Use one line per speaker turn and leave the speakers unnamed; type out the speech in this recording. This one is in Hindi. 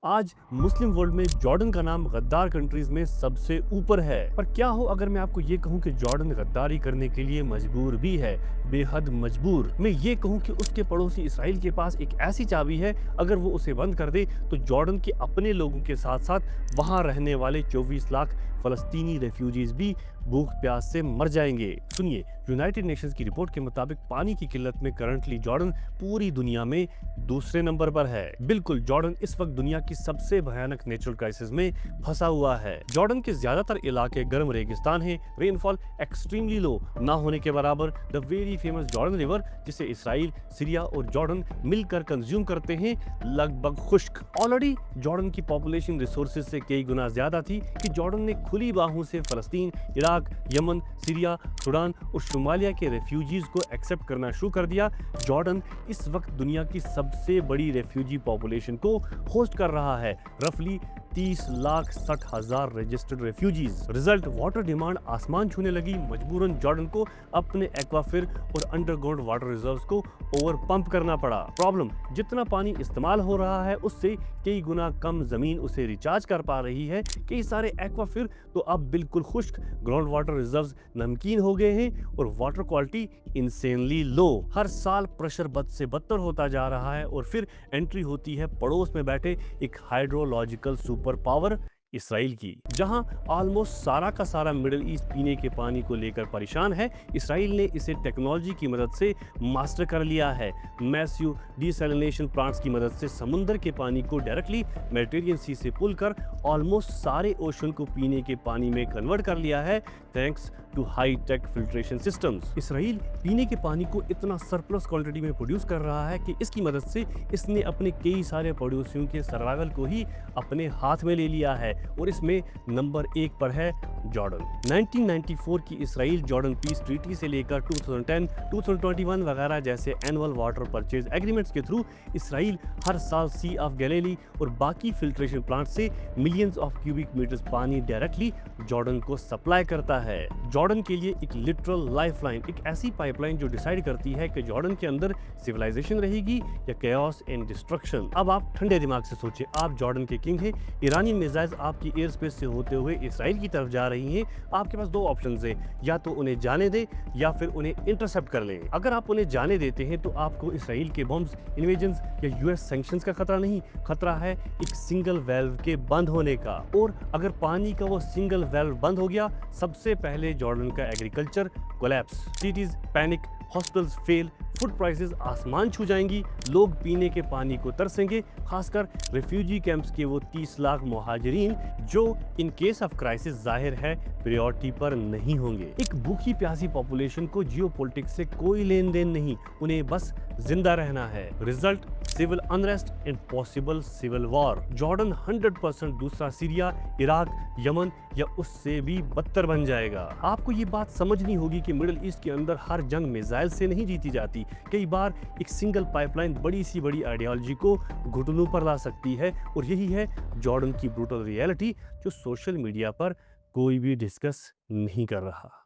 आज मुस्लिम वर्ल्ड में जॉर्डन का नाम गद्दार कंट्रीज में सबसे ऊपर है। पर क्या हो अगर मैं आपको ये कहूं कि जॉर्डन गद्दारी करने के लिए मजबूर भी है, बेहद मजबूर। मैं ये कहूं कि उसके पड़ोसी इसराइल के पास एक ऐसी चाबी है, अगर वो उसे बंद कर दे तो जॉर्डन के अपने लोगों के साथ साथ वहां रहने वाले 24 लाख फलस्तीनी रेफ्यूजीज भी भूख प्यास से मर जाएंगे। सुनिए, यूनाइटेड नेशंस की रिपोर्ट के मुताबिक पानी की किल्लत में करंटली जॉर्डन पूरी दुनिया में दूसरे नंबर पर है। बिल्कुल, जॉर्डन इस वक्त दुनिया की सबसे भयानक नेचुरल क्राइसिस में फंसा हुआ है। जॉर्डन के ज्यादातर इलाके गर्म रेगिस्तान हैं, रेनफॉल एक्सट्रीमली लो, ना होने के बराबर। The very famous Jordan river, जिसे इसराइल, सीरिया और जॉर्डन मिलकर कंज्यूम करते हैं, लगभग खुश्क। ऑलरेडी जॉर्डन की पॉपुलेशन रिसोर्सेज से कई गुना ज्यादा थी कि जॉर्डन ने खुली बाहों से फलस्तीन, इराक, यमन, सीरिया, सूडान और सोमालिया के रेफ्यूजीज को एक्सेप्ट करना शुरू कर दिया। जॉर्डन इस वक्त दुनिया की सबसे बड़ी रेफ्यूजी पॉपुलेशन को होस्ट कर रहा है, रफली 30,60,000 registered refugees. Result, water demand आसमान छूने लगी। मजबूरन जॉर्डन को अपने एक्वाफिर और अंडरग्राउंड वाटर रिजर्व्स को ओवर पंप करना पड़ा। प्रॉब्लम, जितना पानी इस्तेमाल हो रहा है उससे कई गुना कम जमीन उसे रिचार्ज कर पा रही है। कई सारे एक्वाफिर तो अब बिल्कुल खुश्क, ग्राउंड वाटर रिजर्व्स नमकीन हो गए हैं और वाटर क्वालिटी इंसेनली लो। हर साल प्रेशर बद से बदतर होता जा रहा है और फिर एंट्री होती है पड़ोस में बैठे एक हाइड्रोलॉजिकल सुपर पावर इसराइल की, जहां ऑलमोस्ट सारा का सारा मिडिल ईस्ट पीने के पानी को लेकर परेशान है। इसराइल ने इसे टेक्नोलॉजी की मदद से मास्टर कर लिया है। मैसिव डिसैलिनेशन प्लांट्स की मदद से समुद्र के पानी को डायरेक्टली मेडिटेरियन सी से पुल कर ऑलमोस्ट सारे ओशन को पीने के पानी में कन्वर्ट कर लिया है, thanks to high tech filtration systems. Israel पीने के पानी को इतना सरप्लस क्वांटिटी में प्रोड्यूस कर रहा है कि इसकी मदद से इसने अपने कई सारे पड़ोसियों के सर्वाइवल को ही अपने हाथ में ले लिया है और इसमें नंबर 1 पर है जॉर्डन। 1994 की इसराइल जॉर्डन पीस ट्रीटी से लेकर 2010, 2021 वगैरह जैसे एनुअल वाटर परचेज एग्रीमेंट्स के थ्रू इसराइल हर साल सी ऑफ गैलीली और बाकी फिल्ट्रेशन प्लांट से मिलियंस ऑफ क्यूबिक मीटर्स पानी डायरेक्टली जॉर्डन को सप्लाई करता है। जॉर्डन के लिए एक लिटरल लाइफलाइन, एक ऐसी पाइपलाइन जो डिसाइड करती है कि जॉर्डन के अंदर सिविलाइजेशन रहेगी या कैओस एंड डिस्ट्रक्शन। अब आप ठंडे दिमाग से सोचें, आप जॉर्डन के किंग हैं, ईरानी मिसाइल्स आपकी एयर स्पेस से होते हुए इसराइल की तरफ जा रही हैं। आपके पास दो ऑप्शंस हैं, या तो उन्हें जाने दें या फिर उन्हें इंटरसेप्ट कर लें। अगर आप उन्हें जाने देते हैं तो आपको इसराइल के बॉम्ब्स, इन्वेजन्स या यूएस सैंक्शंस का खतरा नहीं, खतरा है एक सिंगल वेल्व के बंद होने का। और अगर पानी का वो सिंगल वेल्व बंद हो गया, सबसे पहले जॉर्डन का agriculture collapse, cities panic, hospitals fail, food prices आसमान छू जाएंगी, लोग पीने के पानी को तरसेंगे, खासकर रिफ्यूजी कैंप्स के वो 30 लाख मुहाजिरीन जो इन केस ऑफ क्राइसिस जाहिर है प्रायोरिटी पर नहीं होंगे। एक भूखी प्यासी पॉपुलेशन को जियोपॉलिटिक्स से कोई लेन देन नहीं, उन्हें बस जिंदा रहना है। Result, civil unrest and possible civil war. Jordan 100% दूसरा सीरिया, इराक, यमन या उससे भी बदतर बन जाएगा। आपको ये बात समझनी होगी कि मिडिल ईस्ट के अंदर हर जंग मिसाइल से नहीं जीती जाती। कई बार एक सिंगल पाइपलाइन बड़ी सी बड़ी आइडियोलॉजी को घुटनों पर ला सकती है और यही है जॉर्डन की ब्रूटल रियलिटी जो सोशल मीडिया पर कोई भी डिस्कस नहीं कर रहा।